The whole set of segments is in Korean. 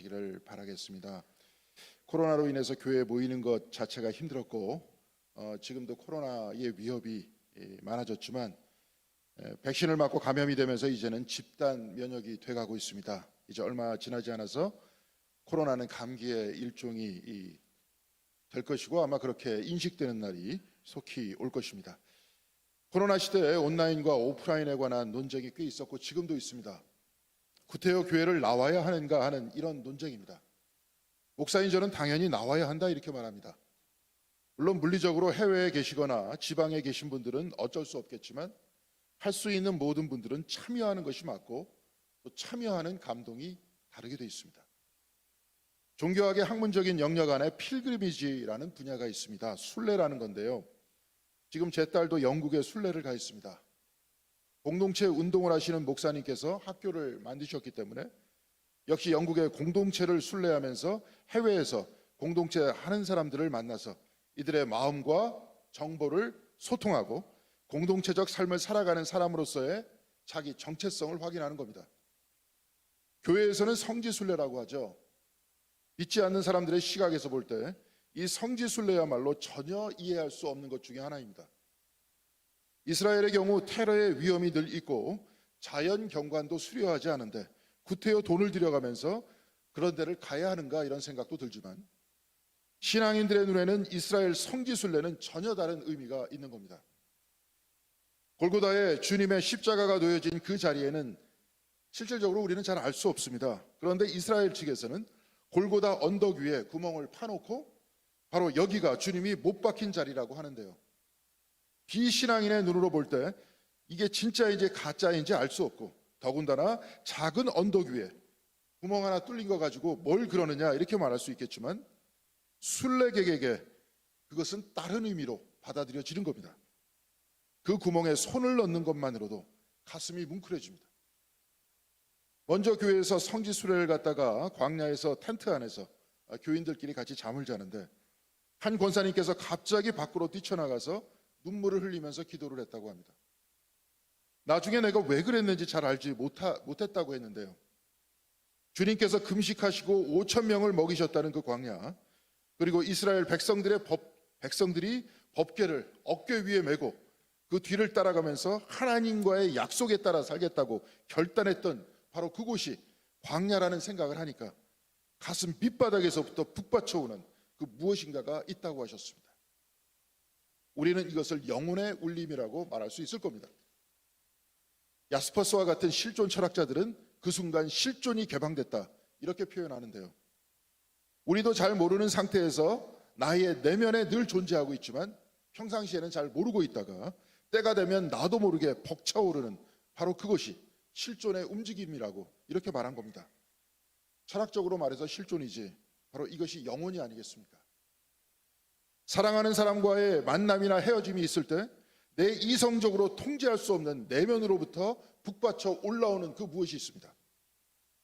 기를 바라겠습니다. 코로나로 인해서 교회에 모이는 것 자체가 힘들었고 지금도 코로나의 위협이 많아졌지만 백신을 맞고 감염이 되면서 이제는 집단 면역이 돼가고 있습니다. 이제 얼마 지나지 않아서 코로나는 감기의 일종이 될 것이고 아마 그렇게 인식되는 날이 속히 올 것입니다. 코로나 시대에 온라인과 오프라인에 관한 논쟁이 꽤 있었고 지금도 있습니다. 구태여 교회를 나와야 하는가 하는 이런 논쟁입니다. 목사인 저는 당연히 나와야 한다 이렇게 말합니다. 물론 물리적으로 해외에 계시거나 지방에 계신 분들은 어쩔 수 없겠지만 할 수 있는 모든 분들은 참여하는 것이 맞고 또 참여하는 감동이 다르게 되어 있습니다. 종교학의 학문적인 영역 안에 필그리미지라는 분야가 있습니다. 순례라는 건데요. 지금 제 딸도 영국에 순례를 가 있습니다. 공동체 운동을 하시는 목사님께서 학교를 만드셨기 때문에 역시 영국의 공동체를 순례하면서 해외에서 공동체 하는 사람들을 만나서 이들의 마음과 정보를 소통하고 공동체적 삶을 살아가는 사람으로서의 자기 정체성을 확인하는 겁니다. 교회에서는 성지순례라고 하죠. 믿지 않는 사람들의 시각에서 볼 때 이 성지순례야말로 전혀 이해할 수 없는 것 중에 하나입니다. 이스라엘의 경우 테러의 위험이 늘 있고 자연 경관도 수려하지 않은데 구태여 돈을 들여가면서 그런 데를 가야 하는가 이런 생각도 들지만 신앙인들의 눈에는 이스라엘 성지순례는 전혀 다른 의미가 있는 겁니다. 골고다에 주님의 십자가가 놓여진 그 자리에는 실질적으로 우리는 잘 알 수 없습니다. 그런데 이스라엘 측에서는 골고다 언덕 위에 구멍을 파놓고 바로 여기가 주님이 못 박힌 자리라고 하는데요. 비신앙인의 눈으로 볼 때 이게 진짜인지 가짜인지 알 수 없고 더군다나 작은 언덕 위에 구멍 하나 뚫린 거 가지고 뭘 그러느냐 이렇게 말할 수 있겠지만 순례객에게 그것은 다른 의미로 받아들여지는 겁니다. 그 구멍에 손을 넣는 것만으로도 가슴이 뭉클해집니다. 먼저 교회에서 성지순례를 갔다가 광야에서 텐트 안에서 교인들끼리 같이 잠을 자는데 한 권사님께서 갑자기 밖으로 뛰쳐나가서 눈물을 흘리면서 기도를 했다고 합니다. 나중에 내가 왜 그랬는지 잘 알지 못했다고 했는데요. 주님께서 금식하시고 5천 명을 먹이셨다는 그 광야, 그리고 이스라엘 백성들이 법궤를 어깨 위에 메고 그 뒤를 따라가면서 하나님과의 약속에 따라 살겠다고 결단했던 바로 그곳이 광야라는 생각을 하니까 가슴 밑바닥에서부터 북받쳐오는 그 무엇인가가 있다고 하셨습니다. 우리는 이것을 영혼의 울림이라고 말할 수 있을 겁니다. 야스퍼스와 같은 실존 철학자들은 그 순간 실존이 개방됐다 이렇게 표현하는데요. 우리도 잘 모르는 상태에서 나의 내면에 늘 존재하고 있지만 평상시에는 잘 모르고 있다가 때가 되면 나도 모르게 벅차오르는 바로 그것이 실존의 움직임이라고 이렇게 말한 겁니다. 철학적으로 말해서 실존이지 바로 이것이 영혼이 아니겠습니까? 사랑하는 사람과의 만남이나 헤어짐이 있을 때 내 이성적으로 통제할 수 없는 내면으로부터 북받쳐 올라오는 그 무엇이 있습니다.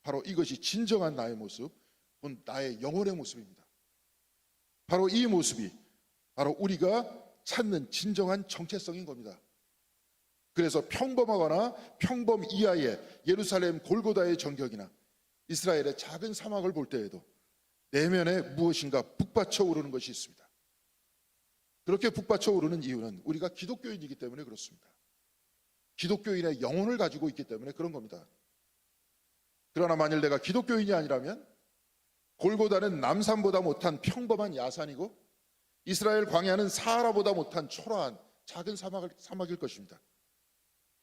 바로 이것이 진정한 나의 모습, 나의 영혼의 모습입니다. 바로 이 모습이 바로 우리가 찾는 진정한 정체성인 겁니다. 그래서 평범하거나 평범 이하의 예루살렘 골고다의 전경이나 이스라엘의 작은 사막을 볼 때에도 내면에 무엇인가 북받쳐 오르는 것이 있습니다. 그렇게 북받쳐 오르는 이유는 우리가 기독교인이기 때문에 그렇습니다. 기독교인의 영혼을 가지고 있기 때문에 그런 겁니다. 그러나 만일 내가 기독교인이 아니라면 골고다는 남산보다 못한 평범한 야산이고 이스라엘 광야는 사하라보다 못한 초라한 작은 사막일 것입니다.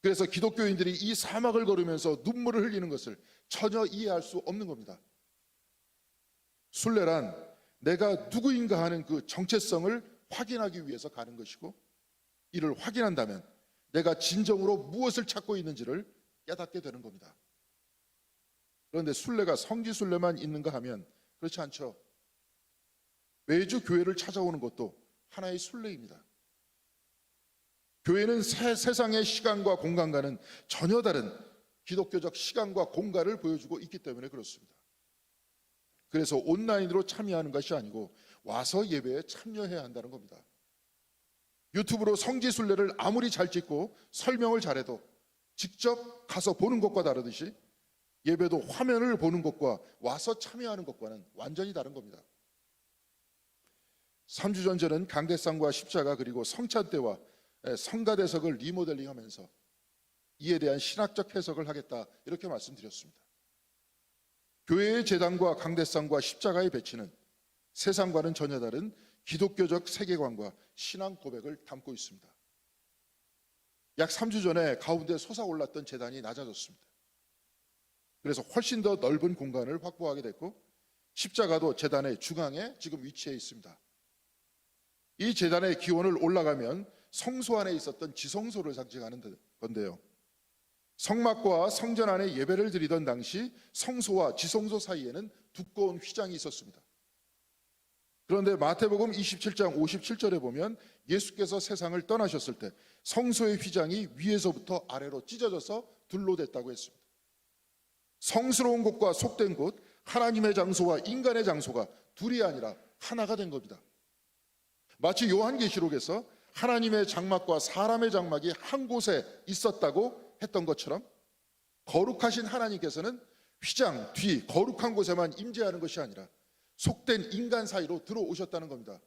그래서 기독교인들이 이 사막을 걸으면서 눈물을 흘리는 것을 전혀 이해할 수 없는 겁니다. 순례란 내가 누구인가 하는 그 정체성을 확인하기 위해서 가는 것이고 이를 확인한다면 내가 진정으로 무엇을 찾고 있는지를 깨닫게 되는 겁니다. 그런데 순례가 성지순례만 있는가 하면 그렇지 않죠. 매주 교회를 찾아오는 것도 하나의 순례입니다. 교회는 세상의 시간과 공간과는 전혀 다른 기독교적 시간과 공간을 보여주고 있기 때문에 그렇습니다. 그래서 온라인으로 참여하는 것이 아니고 와서 예배에 참여해야 한다는 겁니다. 유튜브로 성지순례를 아무리 잘 찍고 설명을 잘해도 직접 가서 보는 것과 다르듯이 예배도 화면을 보는 것과 와서 참여하는 것과는 완전히 다른 겁니다. 3주 전 저는 강대상과 십자가 그리고 성찬 때와 성가대석을 리모델링하면서 이에 대한 신학적 해석을 하겠다 이렇게 말씀드렸습니다. 교회의 제단과 강대상과 십자가의 배치는 세상과는 전혀 다른 기독교적 세계관과 신앙 고백을 담고 있습니다. 약 3주 전에 가운데 솟아올랐던 제단이 낮아졌습니다. 그래서 훨씬 더 넓은 공간을 확보하게 됐고 십자가도 제단의 중앙에 지금 위치해 있습니다. 이 제단의 기원을 올라가면 성소 안에 있었던 지성소를 상징하는 건데요. 성막과 성전 안에 예배를 드리던 당시 성소와 지성소 사이에는 두꺼운 휘장이 있었습니다. 그런데 마태복음 27장 57절에 보면 예수께서 세상을 떠나셨을 때 성소의 휘장이 위에서부터 아래로 찢어져서 둘로 됐다고 했습니다. 성스러운 곳과 속된 곳, 하나님의 장소와 인간의 장소가 둘이 아니라 하나가 된 겁니다. 마치 요한계시록에서 하나님의 장막과 사람의 장막이 한 곳에 있었다고 했던 것처럼 거룩하신 하나님께서는 휘장 뒤 거룩한 곳에만 임재하는 것이 아니라 속된 인간 사이로 들어오셨다는 겁니다.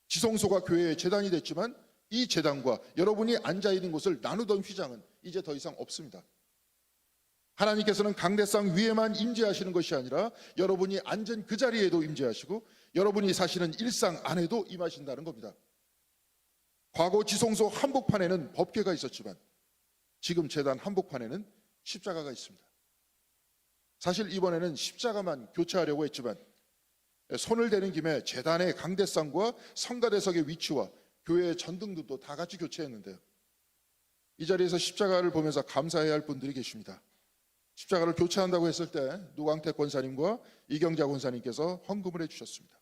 지성소가 교회의 제단이 됐지만 이 제단과 여러분이 앉아있는 곳을 나누던 휘장은 이제 더 이상 없습니다. 하나님께서는 강대상 위에만 임재하시는 것이 아니라 여러분이 앉은 그 자리에도 임재하시고 여러분이 사시는 일상 안에도 임하신다는 겁니다. 과거 지성소 한복판에는 법궤가 있었지만 지금 제단 한복판에는 십자가가 있습니다. 사실 이번에는 십자가만 교체하려고 했지만 손을 대는 김에 제단의 강대상과 성가대석의 위치와 교회의 전등도 다 같이 교체했는데요. 이 자리에서 십자가를 보면서 감사해야 할 분들이 계십니다. 십자가를 교체한다고 했을 때 누광택 권사님과 이경자 권사님께서 헌금을 해주셨습니다.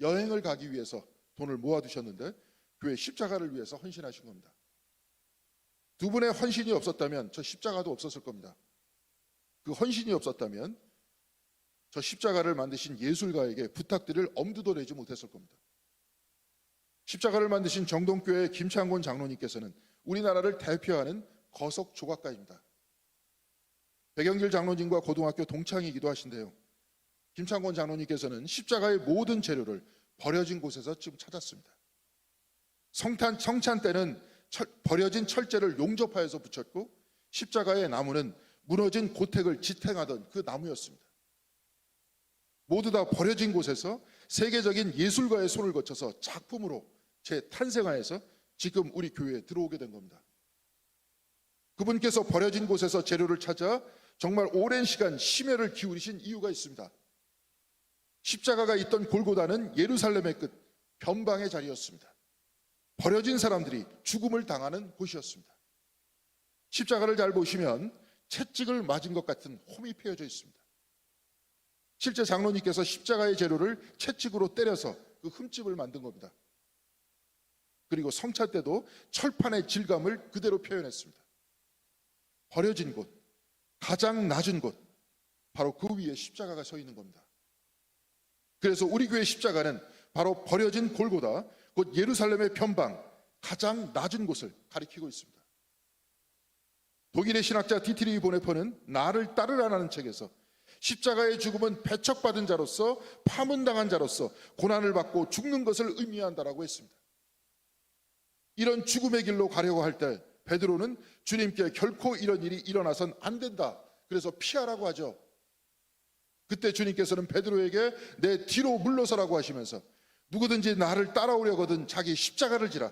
여행을 가기 위해서 돈을 모아두셨는데 교회 십자가를 위해서 헌신하신 겁니다. 두 분의 헌신이 없었다면 저 십자가도 없었을 겁니다. 그 헌신이 없었다면 저 십자가를 만드신 예술가에게 부탁드릴 엄두도 내지 못했을 겁니다. 십자가를 만드신 정동교회 김창곤 장로님께서는 우리나라를 대표하는 거석 조각가입니다. 백영길 장로님과 고등학교 동창이기도 하신데요. 김창곤 장로님께서는 십자가의 모든 재료를 버려진 곳에서 지금 찾았습니다. 성찬 때는 버려진 철제를 용접하여서 붙였고 십자가의 나무는 무너진 고택을 지탱하던 그 나무였습니다. 모두 다 버려진 곳에서 세계적인 예술가의 손을 거쳐서 작품으로 재탄생하여서 지금 우리 교회에 들어오게 된 겁니다. 그분께서 버려진 곳에서 재료를 찾아 정말 오랜 시간 심혈을 기울이신 이유가 있습니다. 십자가가 있던 골고다는 예루살렘의 끝 변방의 자리였습니다. 버려진 사람들이 죽음을 당하는 곳이었습니다. 십자가를 잘 보시면 채찍을 맞은 것 같은 홈이 패여져 있습니다. 실제 장로님께서 십자가의 재료를 채찍으로 때려서 그 흠집을 만든 겁니다. 그리고 성찬 때도 철판의 질감을 그대로 표현했습니다. 버려진 곳, 가장 낮은 곳, 바로 그 위에 십자가가 서 있는 겁니다. 그래서 우리 교회 십자가는 바로 버려진 골고다, 곧 예루살렘의 변방, 가장 낮은 곳을 가리키고 있습니다. 독일의 신학자 디트리히 보네퍼는 나를 따르라는 책에서 십자가의 죽음은 배척받은 자로서 파문당한 자로서 고난을 받고 죽는 것을 의미한다라고 했습니다. 이런 죽음의 길로 가려고 할 때 베드로는 주님께 결코 이런 일이 일어나선 안 된다, 그래서 피하라고 하죠. 그때 주님께서는 베드로에게 내 뒤로 물러서라고 하시면서 누구든지 나를 따라오려거든 자기 십자가를 지라,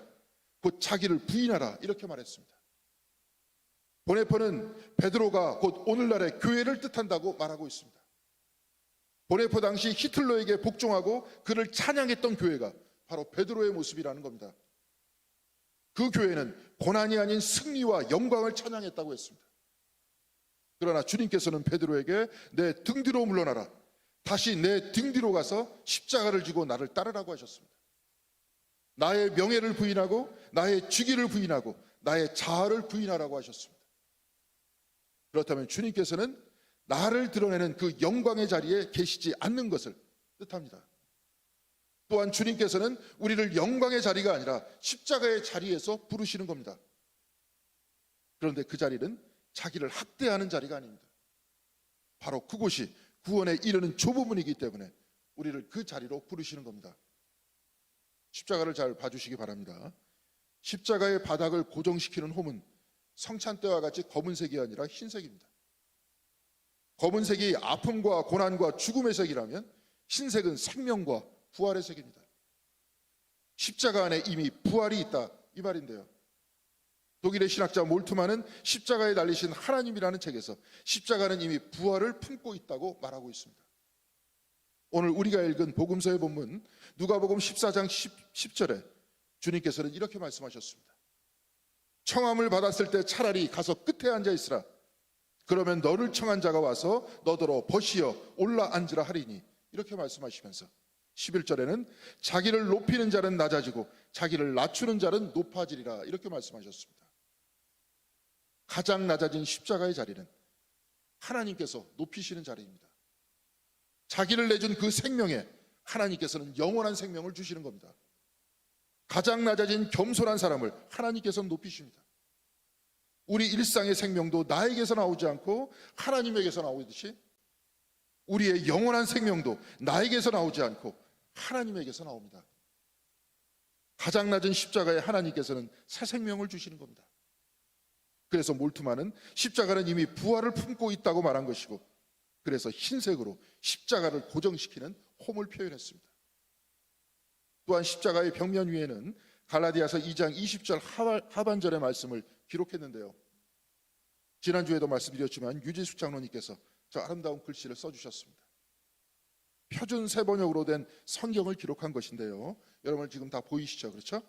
곧 자기를 부인하라, 이렇게 말했습니다. 보네퍼는 베드로가 곧 오늘날의 교회를 뜻한다고 말하고 있습니다. 보네퍼 당시 히틀러에게 복종하고 그를 찬양했던 교회가 바로 베드로의 모습이라는 겁니다. 그 교회는 고난이 아닌 승리와 영광을 찬양했다고 했습니다. 그러나 주님께서는 베드로에게 내 등 뒤로 물러나라, 다시 내 등 뒤로 가서 십자가를 지고 나를 따르라고 하셨습니다. 나의 명예를 부인하고 나의 주기를 부인하고 나의 자아를 부인하라고 하셨습니다. 그렇다면 주님께서는 나를 드러내는 그 영광의 자리에 계시지 않는 것을 뜻합니다. 또한 주님께서는 우리를 영광의 자리가 아니라 십자가의 자리에서 부르시는 겁니다. 그런데 그 자리는 자기를 학대하는 자리가 아닙니다. 바로 그곳이 구원에 이르는 좁은 이기 때문에 우리를 그 자리로 부르시는 겁니다. 십자가를 잘 봐주시기 바랍니다. 십자가의 바닥을 고정시키는 홈은 성찬대와 같이 검은색이 아니라 흰색입니다. 검은색이 아픔과 고난과 죽음의 색이라면 흰색은 생명과 부활의 색입니다. 십자가 안에 이미 부활이 있다, 이 말인데요. 독일의 신학자 몰트만은 십자가에 달리신 하나님이라는 책에서 십자가는 이미 부활을 품고 있다고 말하고 있습니다. 오늘 우리가 읽은 복음서의 본문 누가복음 14장 10절에 주님께서는 이렇게 말씀하셨습니다. 청함을 받았을 때 차라리 가서 끝에 앉아 있으라. 그러면 너를 청한 자가 와서 너더러 벗이어 올라 앉으라 하리니, 이렇게 말씀하시면서 11절에는 자기를 높이는 자는 낮아지고 자기를 낮추는 자는 높아지리라, 이렇게 말씀하셨습니다. 가장 낮아진 십자가의 자리는 하나님께서 높이시는 자리입니다. 자기를 내준 그 생명에 하나님께서는 영원한 생명을 주시는 겁니다. 가장 낮아진 겸손한 사람을 하나님께서는 높이십니다. 우리 일상의 생명도 나에게서 나오지 않고 하나님에게서 나오듯이 우리의 영원한 생명도 나에게서 나오지 않고 하나님에게서 나옵니다. 가장 낮은 십자가에 하나님께서는 새 생명을 주시는 겁니다. 그래서 몰트만은 십자가는 이미 부활을 품고 있다고 말한 것이고, 그래서 흰색으로 십자가를 고정시키는 홈을 표현했습니다. 또한 십자가의 벽면 위에는 갈라디아서 2장 20절 하반절의 말씀을 기록했는데요. 지난주에도 말씀드렸지만 유지숙 장로님께서 저 아름다운 글씨를 써주셨습니다. 표준 세번역으로 된 성경을 기록한 것인데요. 여러분 지금 다 보이시죠? 그렇죠?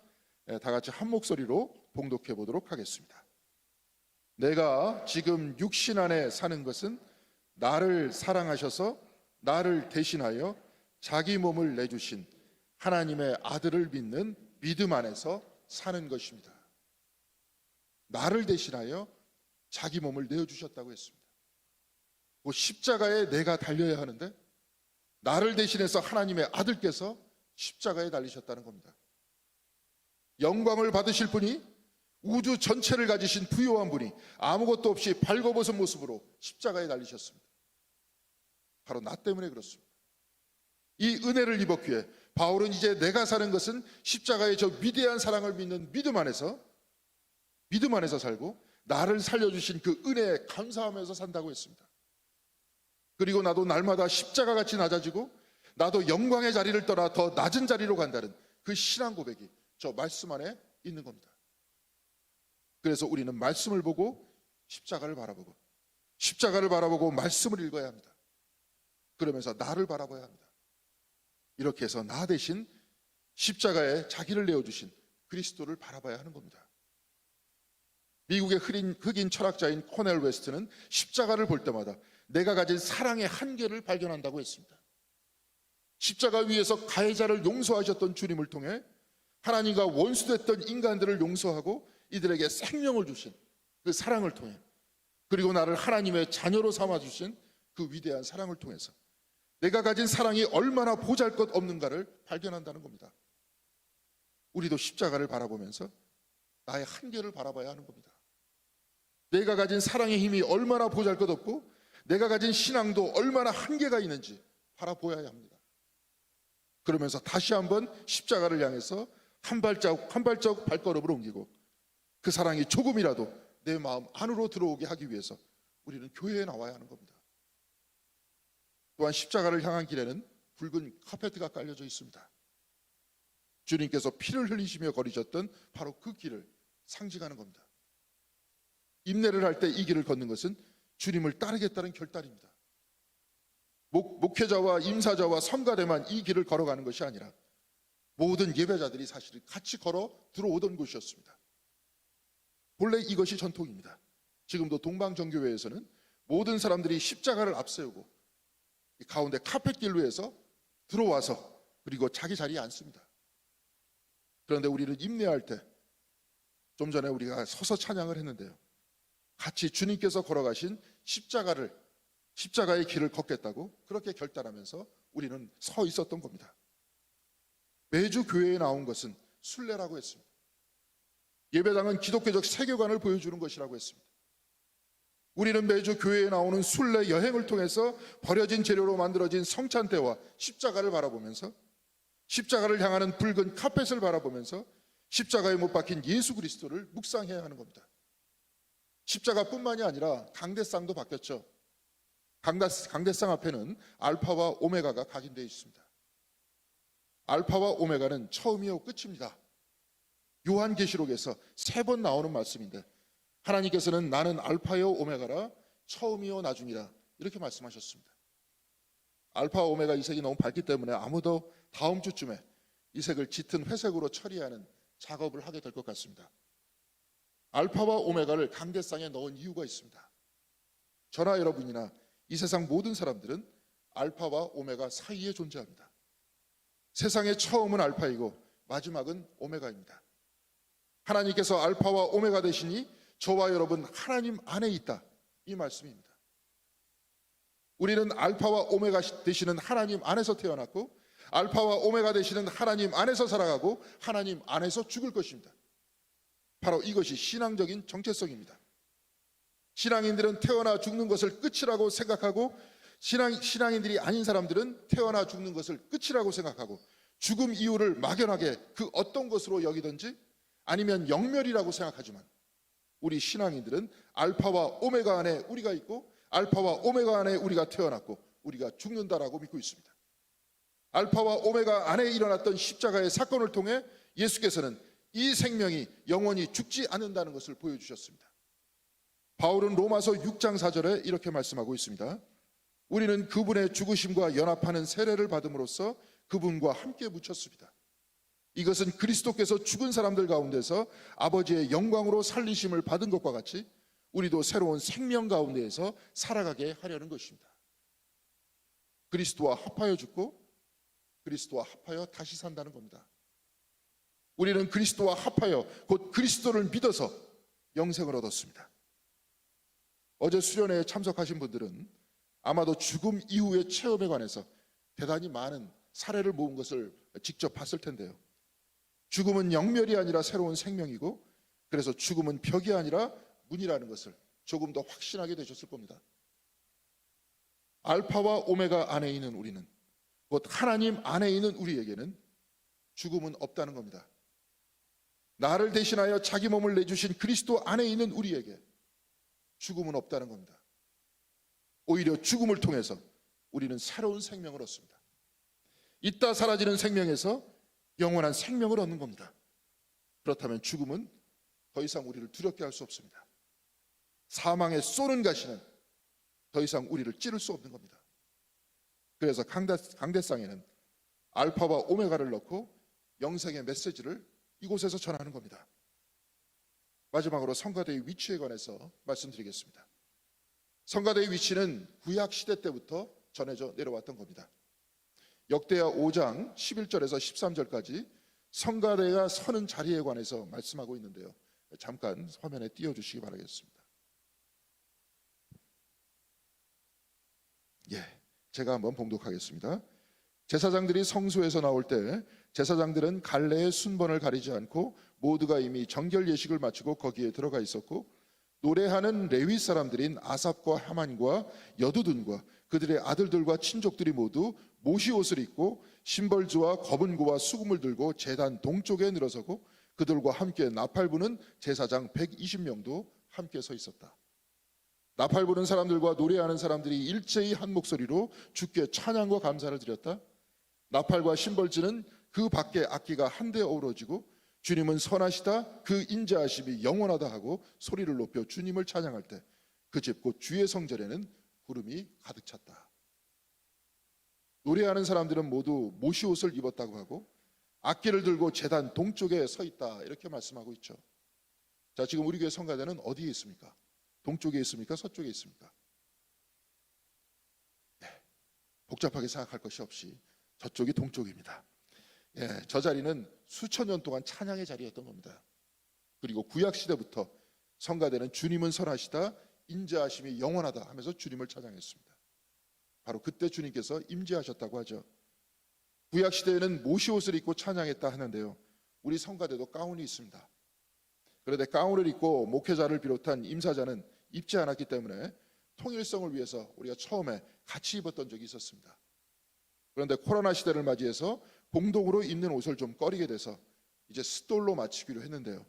네, 다 같이 한 목소리로 봉독해 보도록 하겠습니다. 내가 지금 육신 안에 사는 것은 나를 사랑하셔서 나를 대신하여 자기 몸을 내주신 하나님의 아들을 믿는 믿음 안에서 사는 것입니다. 나를 대신하여 자기 몸을 내어주셨다고 했습니다. 그 십자가에 내가 달려야 하는데 나를 대신해서 하나님의 아들께서 십자가에 달리셨다는 겁니다. 영광을 받으실 분이, 우주 전체를 가지신 부요한 분이 아무것도 없이 발거벗은 모습으로 십자가에 달리셨습니다. 바로 나 때문에 그렇습니다. 이 은혜를 입었기에 바울은 이제 내가 사는 것은 십자가의 저 위대한 사랑을 믿는 믿음 안에서 살고 나를 살려주신 그 은혜에 감사하면서 산다고 했습니다. 그리고 나도 날마다 십자가같이 낮아지고 나도 영광의 자리를 떠나 더 낮은 자리로 간다는 그 신앙 고백이 저 말씀 안에 있는 겁니다. 그래서 우리는 말씀을 보고 십자가를 바라보고 말씀을 읽어야 합니다. 그러면서 나를 바라봐야 합니다. 이렇게 해서 나 대신 십자가에 자기를 내어주신 그리스도를 바라봐야 하는 겁니다. 미국의 흑인 철학자인 코넬 웨스트는 십자가를 볼 때마다 내가 가진 사랑의 한계를 발견한다고 했습니다. 십자가 위에서 가해자를 용서하셨던 주님을 통해 하나님과 원수됐던 인간들을 용서하고 이들에게 생명을 주신 그 사랑을 통해, 그리고 나를 하나님의 자녀로 삼아주신 그 위대한 사랑을 통해서 내가 가진 사랑이 얼마나 보잘것없는가를 발견한다는 겁니다. 우리도 십자가를 바라보면서 나의 한계를 바라봐야 하는 겁니다. 내가 가진 사랑의 힘이 얼마나 보잘것없고 내가 가진 신앙도 얼마나 한계가 있는지 바라보아야 합니다. 그러면서 다시 한번 십자가를 향해서 한 발자국 발걸음을 옮기고 그 사랑이 조금이라도 내 마음 안으로 들어오게 하기 위해서 우리는 교회에 나와야 하는 겁니다. 또한 십자가를 향한 길에는 붉은 카페트가 깔려져 있습니다. 주님께서 피를 흘리시며 걸으셨던 바로 그 길을 상징하는 겁니다. 임내를 할 때 이 길을 걷는 것은 주님을 따르겠다는 결단입니다. 목회자와 임사자와 성가대만 이 길을 걸어가는 것이 아니라 모든 예배자들이 사실 같이 걸어 들어오던 곳이었습니다. 본래 이것이 전통입니다. 지금도 동방정교회에서는 모든 사람들이 십자가를 앞세우고 가운데 카펫길로 해서 들어와서 그리고 자기 자리에 앉습니다. 그런데 우리는 임내할 때 좀 전에 우리가 서서 찬양을 했는데요, 같이 주님께서 걸어가신 십자가의 길을 걷겠다고 그렇게 결단하면서 우리는 서 있었던 겁니다. 매주 교회에 나온 것은 순례라고 했습니다. 예배당은 기독교적 세계관을 보여주는 것이라고 했습니다. 우리는 매주 교회에 나오는 순례 여행을 통해서 버려진 재료로 만들어진 성찬대와 십자가를 바라보면서, 십자가를 향하는 붉은 카펫을 바라보면서 십자가에 못 박힌 예수 그리스도를 묵상해야 하는 겁니다. 십자가뿐만이 아니라 강대상도 바뀌었죠. 강대상 앞에는 알파와 오메가가 각인되어 있습니다. 알파와 오메가는 처음이요 끝입니다. 요한계시록에서 3번 나오는 말씀인데, 하나님께서는 나는 알파요 오메가라, 처음이요 나중이라, 이렇게 말씀하셨습니다. 알파와 오메가 이 색이 너무 밝기 때문에 아무도 다음 주쯤에 이 색을 짙은 회색으로 처리하는 작업을 하게 될 것 같습니다. 알파와 오메가를 강대상에 넣은 이유가 있습니다. 저나 여러분이나 이 세상 모든 사람들은 알파와 오메가 사이에 존재합니다. 세상의 처음은 알파이고 마지막은 오메가입니다. 하나님께서 알파와 오메가 되시니 저와 여러분 하나님 안에 있다, 이 말씀입니다. 우리는 알파와 오메가 되시는 하나님 안에서 태어났고, 알파와 오메가 되시는 하나님 안에서 살아가고 하나님 안에서 죽을 것입니다. 바로 이것이 신앙적인 정체성입니다. 신앙인들은 태어나 죽는 것을 끝이라고 생각하고, 신앙인들이 아닌 사람들은 태어나 죽는 것을 끝이라고 생각하고, 죽음 이후를 막연하게 그 어떤 것으로 여기든지 아니면 영멸이라고 생각하지만, 우리 신앙인들은 알파와 오메가 안에 우리가 있고, 알파와 오메가 안에 우리가 태어났고 우리가 죽는다라고 믿고 있습니다. 알파와 오메가 안에 일어났던 십자가의 사건을 통해 예수께서는 이 생명이 영원히 죽지 않는다는 것을 보여주셨습니다. 바울은 로마서 6장 4절에 이렇게 말씀하고 있습니다. 우리는 그분의 죽으심과 연합하는 세례를 받음으로써 그분과 함께 묻혔습니다. 이것은 그리스도께서 죽은 사람들 가운데서 아버지의 영광으로 살리심을 받은 것과 같이 우리도 새로운 생명 가운데에서 살아가게 하려는 것입니다. 그리스도와 합하여 죽고 그리스도와 합하여 다시 산다는 겁니다. 우리는 그리스도와 합하여 곧 그리스도를 믿어서 영생을 얻었습니다. 어제 수련회에 참석하신 분들은 아마도 죽음 이후의 체험에 관해서 대단히 많은 사례를 모은 것을 직접 봤을 텐데요. 죽음은 영멸이 아니라 새로운 생명이고, 그래서 죽음은 벽이 아니라 문이라는 것을 조금 더 확신하게 되셨을 겁니다. 알파와 오메가 안에 있는 우리는, 곧 하나님 안에 있는 우리에게는 죽음은 없다는 겁니다. 나를 대신하여 자기 몸을 내주신 그리스도 안에 있는 우리에게 죽음은 없다는 겁니다. 오히려 죽음을 통해서 우리는 새로운 생명을 얻습니다. 있다 사라지는 생명에서 영원한 생명을 얻는 겁니다. 그렇다면 죽음은 더 이상 우리를 두렵게 할 수 없습니다. 사망의 쏘는 가시는 더 이상 우리를 찌를 수 없는 겁니다. 그래서 강대상에는 알파와 오메가를 넣고 영생의 메시지를 이곳에서 전하는 겁니다. 마지막으로 성가대의 위치에 관해서 말씀드리겠습니다. 성가대의 위치는 구약 시대 때부터 전해져 내려왔던 겁니다. 역대하 5장 11절에서 13절까지 성가대가 서는 자리에 관해서 말씀하고 있는데요. 잠깐 화면에 띄워주시기 바라겠습니다. 제가 한번 봉독하겠습니다. 제사장들이 성소에서 나올 때 제사장들은 갈래의 순번을 가리지 않고 모두가 이미 정결 예식을 마치고 거기에 들어가 있었고, 노래하는 레위 사람들인 아삽과 하만과 여두둔과 그들의 아들들과 친족들이 모두 모시 옷을 입고 심벌주와 거분구와 수금을 들고 제단 동쪽에 늘어서고, 그들과 함께 나팔 부는 제사장 120명도 함께 서 있었다. 나팔 부는 사람들과 노래하는 사람들이 일제히 한 목소리로 주께 찬양과 감사를 드렸다. 나팔과 심벌주는 그 밖에 악기가 한데 어우러지고, 주님은 선하시다, 그 인자하심이 영원하다 하고 소리를 높여 주님을 찬양할 때 그 집 곧 주의 성전에는 구름이 가득 찼다. 노래하는 사람들은 모두 모시옷을 입었다고 하고 악기를 들고 제단 동쪽에 서 있다, 이렇게 말씀하고 있죠. 자, 지금 우리 교회 성가대는 어디에 있습니까? 동쪽에 있습니까? 서쪽에 있습니까? 복잡하게 생각할 것이 없이 저쪽이 동쪽입니다. 저 자리는 수천 년 동안 찬양의 자리였던 겁니다. 그리고 구약 시대부터 성가대는 주님은 선하시다, 인자하심이 영원하다 하면서 주님을 찬양했습니다. 바로 그때 주님께서 임재하셨다고 하죠. 구약 시대에는 모시옷을 입고 찬양했다 하는데요, 우리 성가대도 가운이 있습니다. 그런데 가운을 입고 목회자를 비롯한 임사자는 입지 않았기 때문에 통일성을 위해서 우리가 처음에 같이 입었던 적이 있었습니다. 그런데 코로나 시대를 맞이해서 공동으로 입는 옷을 좀 꺼리게 돼서 이제 스톨로 마치기로 했는데요.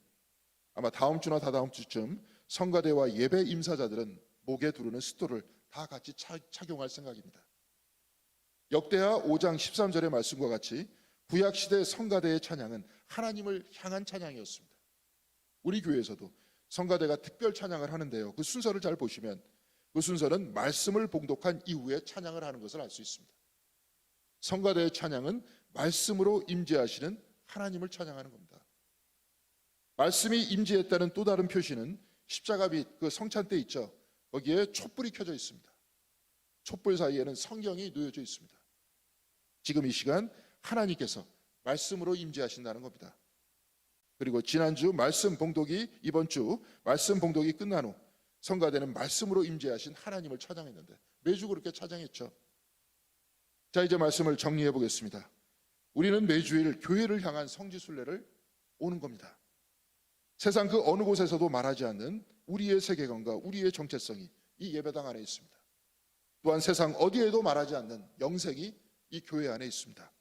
아마 다음 주나 다다음 주쯤 성가대와 예배 임사자들은 목에 두르는 스톨을 다 같이 착용할 생각입니다. 역대하 5장 13절의 말씀과 같이 구약시대 성가대의 찬양은 하나님을 향한 찬양이었습니다. 우리 교회에서도 성가대가 특별 찬양을 하는데요. 그 순서를 잘 보시면 그 순서는 말씀을 봉독한 이후에 찬양을 하는 것을 알 수 있습니다. 성가대의 찬양은 말씀으로 임재하시는 하나님을 찬양하는 겁니다. 말씀이 임재했다는 또 다른 표시는 십자가빛 그 성찬대 있죠. 거기에 촛불이 켜져 있습니다. 촛불 사이에는 성경이 놓여져 있습니다. 지금 이 시간 하나님께서 말씀으로 임재하신다는 겁니다. 그리고 지난주 말씀 봉독이 이번 주 말씀 봉독이 끝난 후 성가대는 말씀으로 임재하신 하나님을 찬양했는데 매주 그렇게 찬양했죠. 자, 이제 말씀을 정리해 보겠습니다. 우리는 매주일 교회를 향한 성지순례를 오는 겁니다. 세상 그 어느 곳에서도 말하지 않는 우리의 세계관과 우리의 정체성이 이 예배당 안에 있습니다. 또한 세상 어디에도 말하지 않는 영생이 이 교회 안에 있습니다.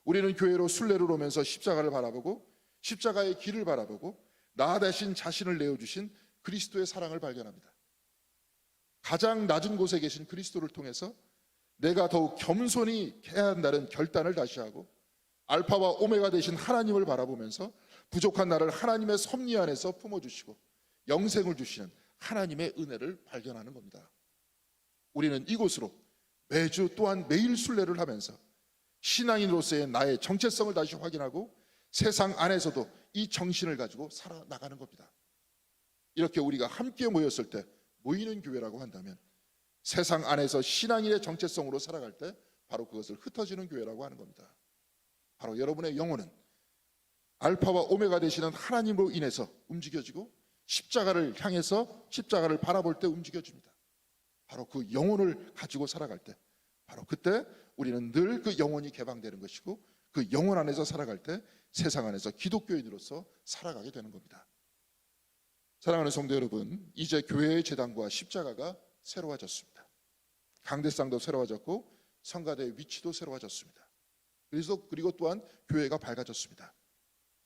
우리는 교회로 순례를 오면서 십자가를 바라보고 십자가의 길을 바라보고 나 대신 자신을 내어주신 그리스도의 사랑을 발견합니다. 가장 낮은 곳에 계신 그리스도를 통해서 내가 더욱 겸손히 해야 한다는 결단을 다시 하고 알파와 오메가 되신 하나님을 바라보면서 부족한 나를 하나님의 섭리 안에서 품어주시고 영생을 주시는 하나님의 은혜를 발견하는 겁니다. 우리는 이곳으로 매주 또한 매일 순례를 하면서 신앙인으로서의 나의 정체성을 다시 확인하고 세상 안에서도 이 정신을 가지고 살아나가는 겁니다. 이렇게 우리가 함께 모였을 때 모이는 교회라고 한다면 세상 안에서 신앙인의 정체성으로 살아갈 때 바로 그것을 흩어지는 교회라고 하는 겁니다. 바로 여러분의 영혼은 알파와 오메가 되시는 하나님으로 인해서 움직여지고 십자가를 향해서 십자가를 바라볼 때 움직여집니다. 바로 그 영혼을 가지고 살아갈 때 바로 그때 우리는 늘 그 영혼이 개방되는 것이고 그 영혼 안에서 살아갈 때 세상 안에서 기독교인으로서 살아가게 되는 겁니다. 사랑하는 성도 여러분, 이제 교회의 제단과 십자가가 새로워졌습니다. 강대상도 새로워졌고 성가대의 위치도 새로워졌습니다. 그리고 또한 교회가 밝아졌습니다.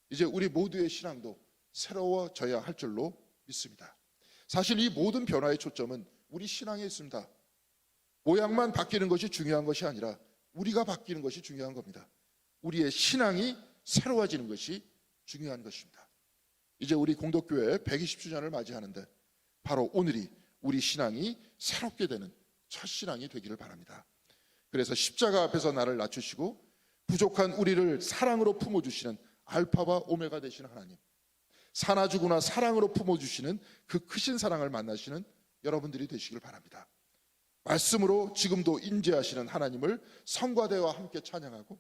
이제 우리 모두의 신앙도 새로워져야 할 줄로 믿습니다. 사실 이 모든 변화의 초점은 우리 신앙에 있습니다. 모양만 바뀌는 것이 중요한 것이 아니라 우리가 바뀌는 것이 중요한 겁니다. 우리의 신앙이 새로워지는 것이 중요한 것입니다. 이제 우리 공덕교회 120주년을 맞이하는데 바로 오늘이 우리 신앙이 새롭게 되는 첫 신앙이 되기를 바랍니다. 그래서 십자가 앞에서 나를 낮추시고 부족한 우리를 사랑으로 품어주시는 알파와 오메가 되시는 하나님, 사나 죽으나 사랑으로 품어주시는 그 크신 사랑을 만나시는 여러분들이 되시길 바랍니다. 말씀으로 지금도 임재하시는 하나님을 성가대와 함께 찬양하고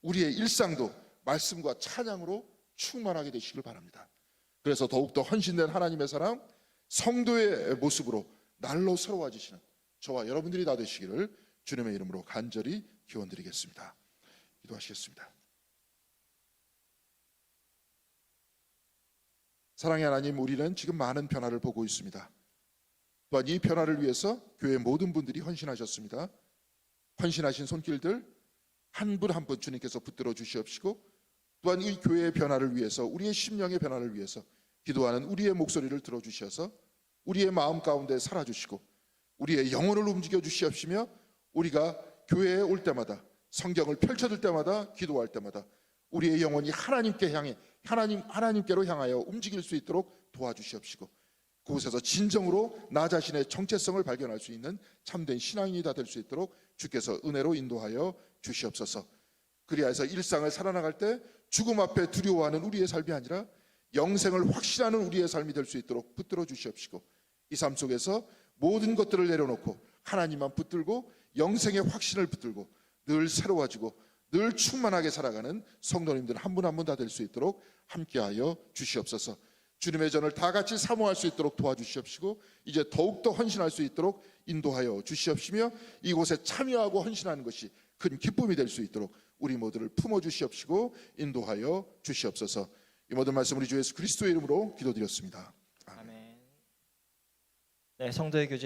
우리의 일상도 말씀과 찬양으로 충만하게 되시길 바랍니다. 그래서 더욱더 헌신된 하나님의 사랑, 성도의 모습으로 날로 새로워지시는 저와 여러분들이 다 되시기를 주님의 이름으로 간절히 기원드리겠습니다. 기도하시겠습니다. 사랑의 하나님, 우리는 지금 많은 변화를 보고 있습니다. 또한 이 변화를 위해서 교회 모든 분들이 헌신하셨습니다. 헌신하신 손길들 한 분 한 분 주님께서 붙들어 주시옵시고 또한 이 교회의 변화를 위해서 우리의 심령의 변화를 위해서 기도하는 우리의 목소리를 들어주셔서 우리의 마음 가운데 살아주시고 우리의 영혼을 움직여 주시옵시며 우리가 교회에 올 때마다 성경을 펼쳐들 때마다 기도할 때마다 우리의 영혼이 하나님께 향해 하나님께로 향하여 움직일 수 있도록 도와주시옵시고 그곳에서 진정으로 나 자신의 정체성을 발견할 수 있는 참된 신앙인이 다 될 수 있도록 주께서 은혜로 인도하여 주시옵소서. 그리하여서 일상을 살아나갈 때 죽음 앞에 두려워하는 우리의 삶이 아니라 영생을 확신하는 우리의 삶이 될 수 있도록 붙들어 주시옵시고 이 삶 속에서 모든 것들을 내려놓고 하나님만 붙들고 영생의 확신을 붙들고 늘 새로워지고 늘 충만하게 살아가는 성도님들 한 분 한 분 다 될 수 있도록 함께하여 주시옵소서. 주님의 전을 다 같이 사모할 수 있도록 도와주시옵시고 이제 더욱더 헌신할 수 있도록 인도하여 주시옵시며 이곳에 참여하고 헌신하는 것이 큰 기쁨이 될 수 있도록 우리 모두를 품어주시옵시고 인도하여 주시옵소서. 이 모든 말씀 우리 주 예수 그리스도의 이름으로 기도드렸습니다. 네, 성도의 교제